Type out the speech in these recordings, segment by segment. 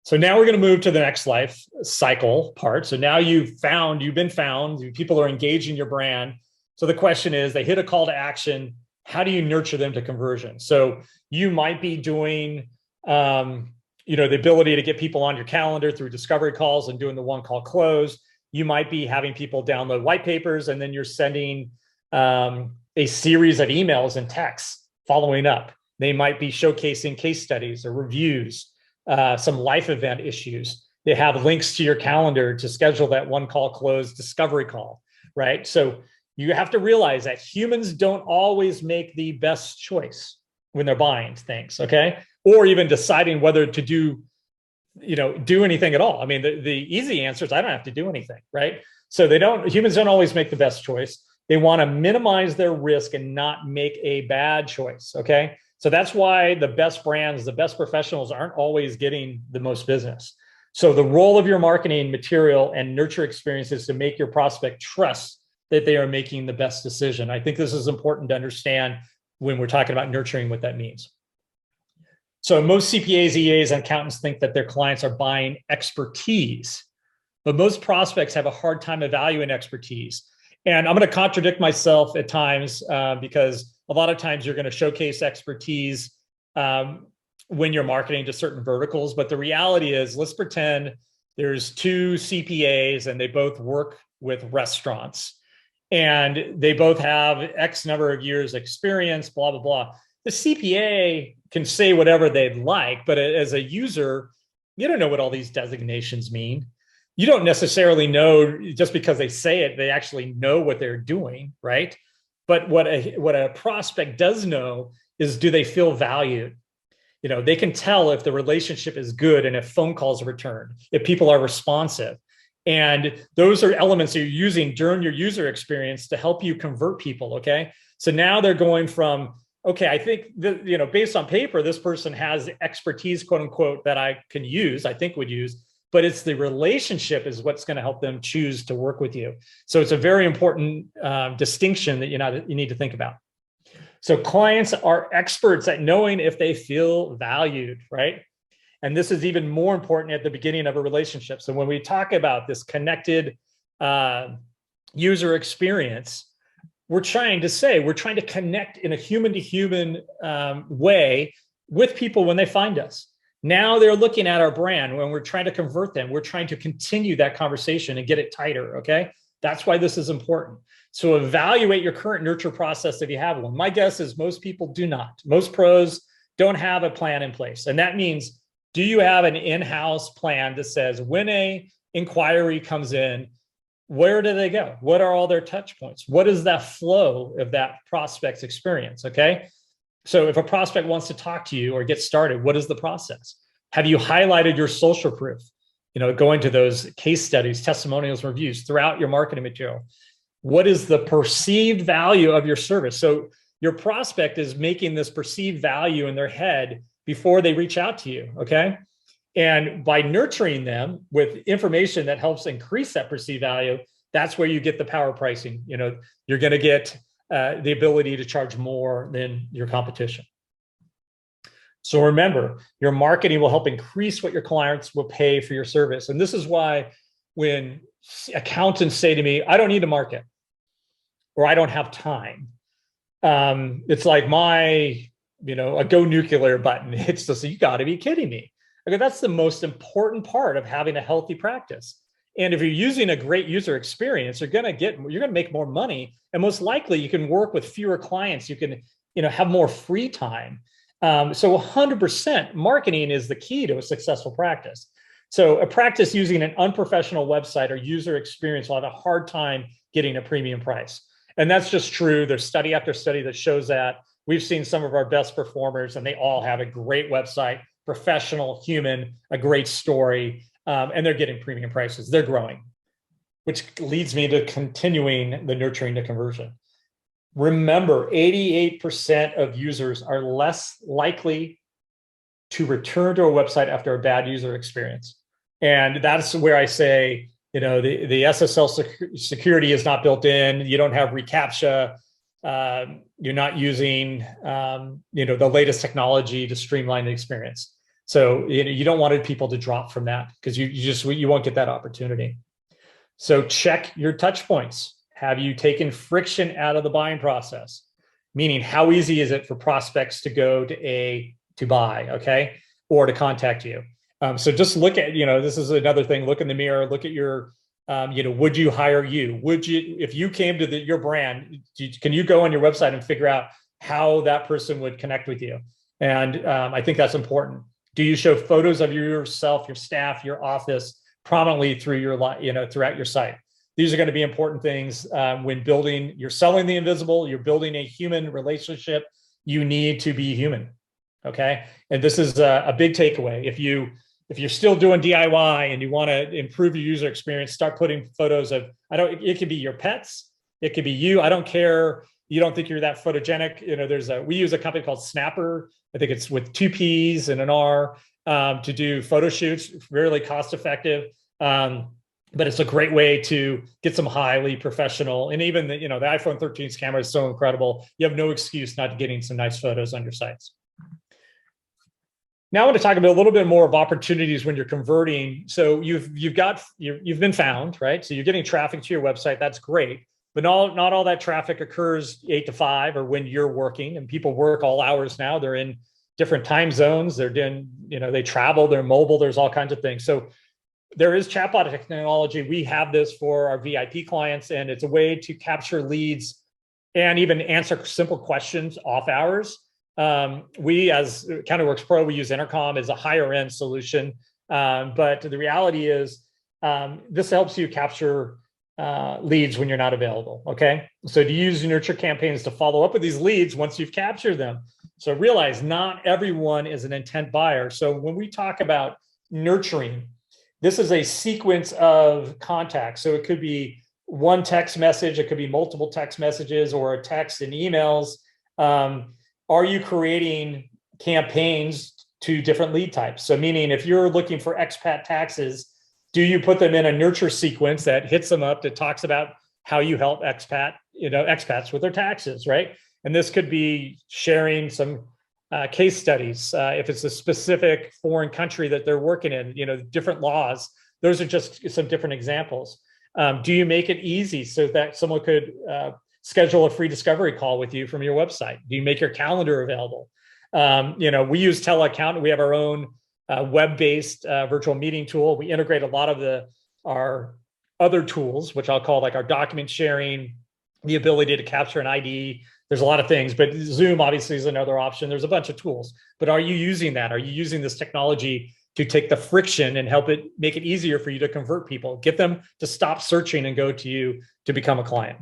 So now we're going to move to the next life cycle part. So now you've been found, people are engaging your brand. So the question is, they hit a call to action. How do you nurture them to conversion? So you might be doing, the ability to get people on your calendar through discovery calls and doing the one call close. You might be having people download white papers, and then you're sending a series of emails and texts following up. They might be showcasing case studies or reviews, some life event issues. They have links to your calendar to schedule that one call close discovery call, right? So you have to realize that humans don't always make the best choice when they're buying things, okay? Or even deciding whether to do anything at all. I mean, the easy answer is I don't have to do anything, right? So humans don't always make the best choice. They want to minimize their risk and not make a bad choice, okay? So that's why the best brands, the best professionals aren't always getting the most business. So the role of your marketing material and nurture experience is to make your prospect trust that they are making the best decision. I think this is important to understand when we're talking about nurturing, what that means. So most CPAs, EAs, and accountants think that their clients are buying expertise, but most prospects have a hard time evaluating expertise. And I'm going to contradict myself at times because a lot of times you're going to showcase expertise when you're marketing to certain verticals. But the reality is, let's pretend there's two CPAs and they both work with restaurants and they both have X number of years experience, blah, blah, blah. The CPA can say whatever they'd like, but as a user, you don't know what all these designations mean. You don't necessarily know just because they say it, they actually know what they're doing, right? But what a prospect does know is, do they feel valued? They can tell if the relationship is good and if phone calls are returned, if people are responsive. And those are elements that you're using during your user experience to help you convert people, okay? So now they're going from, okay, I think that, based on paper, this person has expertise, quote unquote, that I can use, I think would use, but it's the relationship is what's going to help them choose to work with you. So it's a very important distinction that you need to think about. So clients are experts at knowing if they feel valued, right? And this is even more important at the beginning of a relationship. So when we talk about this connected user experience, we're trying to connect in a human-to-human way with people when they find us. Now they're looking at our brand when we're trying to convert them. We're trying to continue that conversation and get it tighter, okay? That's why this is important. So evaluate your current nurture process if you have one. My guess is most people do not. Most pros don't have a plan in place. And that means, do you have an in-house plan that says when a inquiry comes in, where do they go? What are all their touch points? What is that flow of that prospect's experience, okay? So if a prospect wants to talk to you or get started, what is the process? Have you highlighted your social proof? Going to those case studies, testimonials, reviews throughout your marketing material. What is the perceived value of your service? So your prospect is making this perceived value in their head before they reach out to you, okay? And by nurturing them with information that helps increase that perceived value, that's where you get the power pricing. You're going to get the ability to charge more than your competition. So remember, your marketing will help increase what your clients will pay for your service. And this is why when accountants say to me, I don't need to market, or I don't have time, it's like a go nuclear button. It's just, you got to be kidding me. Okay, that's the most important part of having a healthy practice. And if you're using a great user experience, you're going to make more money, and most likely you can work with fewer clients. You can, have more free time. So 100% marketing is the key to a successful practice. So a practice using an unprofessional website or user experience will have a hard time getting a premium price. And that's just true. There's study after study that shows that. We've seen some of our best performers, and they all have a great website, professional, human, a great story, and they're getting premium prices. They're growing, which leads me to continuing the nurturing to conversion. Remember, 88% of users are less likely to return to a website after a bad user experience. And that's where I say, the SSL security is not built in. You don't have reCAPTCHA. You're not using, the latest technology to streamline the experience. So you don't want people to drop from that because you won't get that opportunity. So check your touch points. Have you taken friction out of the buying process? Meaning, how easy is it for prospects to go to buy, okay, or to contact you? So just look at, this is another thing. Look in the mirror. Look at your, would you hire you? Would you, if you came to your brand, can you go on your website and figure out how that person would connect with you? And I think that's important. Do you show photos of yourself, your staff, your office prominently through throughout your site? These are going to be important things when building. You're selling the invisible. You're building a human relationship. You need to be human, okay? And this is a big takeaway. If you're still doing DIY and you want to improve your user experience, start putting photos of. It could be your pets. It could be you. I don't care. You don't think you're that photogenic. We use a company called Snapper. I think it's with 2 P's and an R to do photo shoots. Really cost effective. But it's a great way to get some highly professional, and even the iPhone 13's camera is so incredible. You have no excuse not to getting some nice photos on your sites. Now I want to talk about a little bit more of opportunities when you're converting. So you've been found, right? So you're getting traffic to your website. That's great, but not all that traffic occurs 8 to 5 or when you're working. And people work all hours now. They're in different time zones. They're doing, they travel. They're mobile. There's all kinds of things. So there is Chatbot Technology. We have this for our VIP clients, and it's a way to capture leads and even answer simple questions off hours. We, as CountingWorks Pro, we use Intercom as a higher end solution. But the reality is this helps you capture leads when you're not available, okay? So to use nurture campaigns to follow up with these leads once you've captured them. So realize not everyone is an intent buyer. So when we talk about nurturing, this is a sequence of contacts. So it could be one text message, it could be multiple text messages, or a text and emails. Are you creating campaigns to different lead types? So meaning if you're looking for expat taxes, do you put them in a nurture sequence that hits them up, that talks about how you help expats with their taxes, right? And this could be sharing some case studies. If it's a specific foreign country that they're working in, different laws. Those are just some different examples. Do you make it easy so that someone could schedule a free discovery call with you from your website? Do you make your calendar available? We use teleaccount. We have our own web-based virtual meeting tool. We integrate a lot of our other tools, which I'll call like our document sharing, the ability to capture an ID. There's a lot of things, but Zoom obviously is another option. There's a bunch of tools, but are you using that? Are you using this technology to take the friction and help it make it easier for you to convert people, get them to stop searching and go to you to become a client?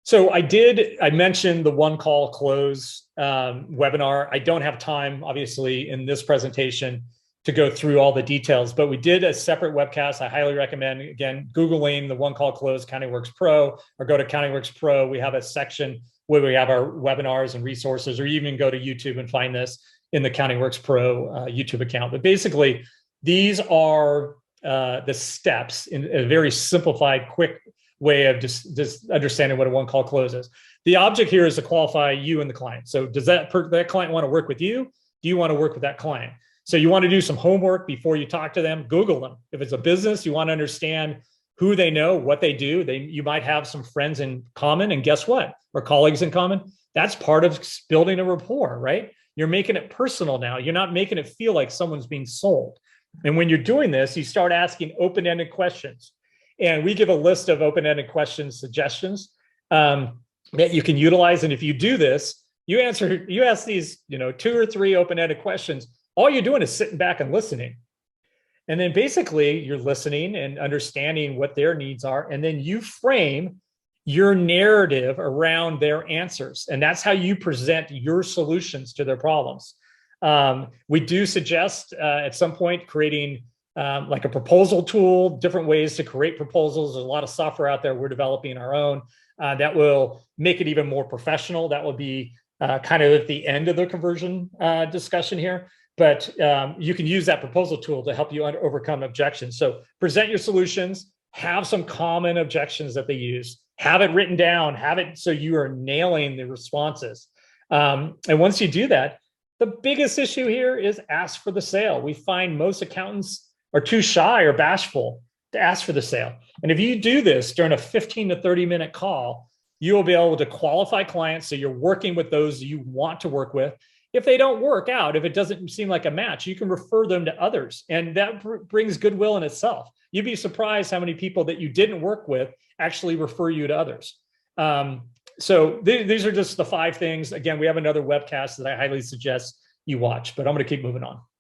So I mentioned the one call close webinar. I don't have time, obviously, in this presentation to go through all the details, but we did a separate webcast. I highly recommend, again, Googling the one call close CountingWorks Pro, or go to CountingWorks Pro. We have a section where we have our webinars and resources, or even go to YouTube and find this in the CountingWorks Pro YouTube account. But basically, these are the steps in a very simplified, quick way of just understanding what a one call close is. The object here is to qualify you and the client. So does that client want to work with you? Do you want to work with that client? So you want to do some homework before you talk to them. Google them. If it's a business, you want to understand who they know, what they do. You might have some friends in common, and guess what? Or colleagues in common. That's part of building a rapport, right? You're making it personal now. You're not making it feel like someone's being sold. And when you're doing this, you start asking open-ended questions. And we give a list of open-ended questions, suggestions that you can utilize. And if you do this, you ask these, 2 or 3 open-ended questions. All you're doing is sitting back and listening. And then basically you're listening and understanding what their needs are. And then you frame your narrative around their answers. And that's how you present your solutions to their problems. We do suggest at some point creating like a proposal tool, different ways to create proposals. There's a lot of software out there. We're developing our own that will make it even more professional. That will be kind of at the end of the conversion discussion here. But you can use that proposal tool to help you overcome objections. So present your solutions, have some common objections that they use, have it written down, have it so you are nailing the responses. And once you do that, The biggest issue here is ask for the sale. We find most accountants are too shy or bashful to ask for the sale. And if you do this during a 15 to 30-minute call, you will be able to qualify clients. So you're working with those you want to work with. If they don't work out, if it doesn't seem like a match, you can refer them to others. And that brings goodwill in itself. You'd be surprised how many people that you didn't work with actually refer you to others. So these are just the 5 things. Again, we have another webcast that I highly suggest you watch, but I'm going to keep moving on.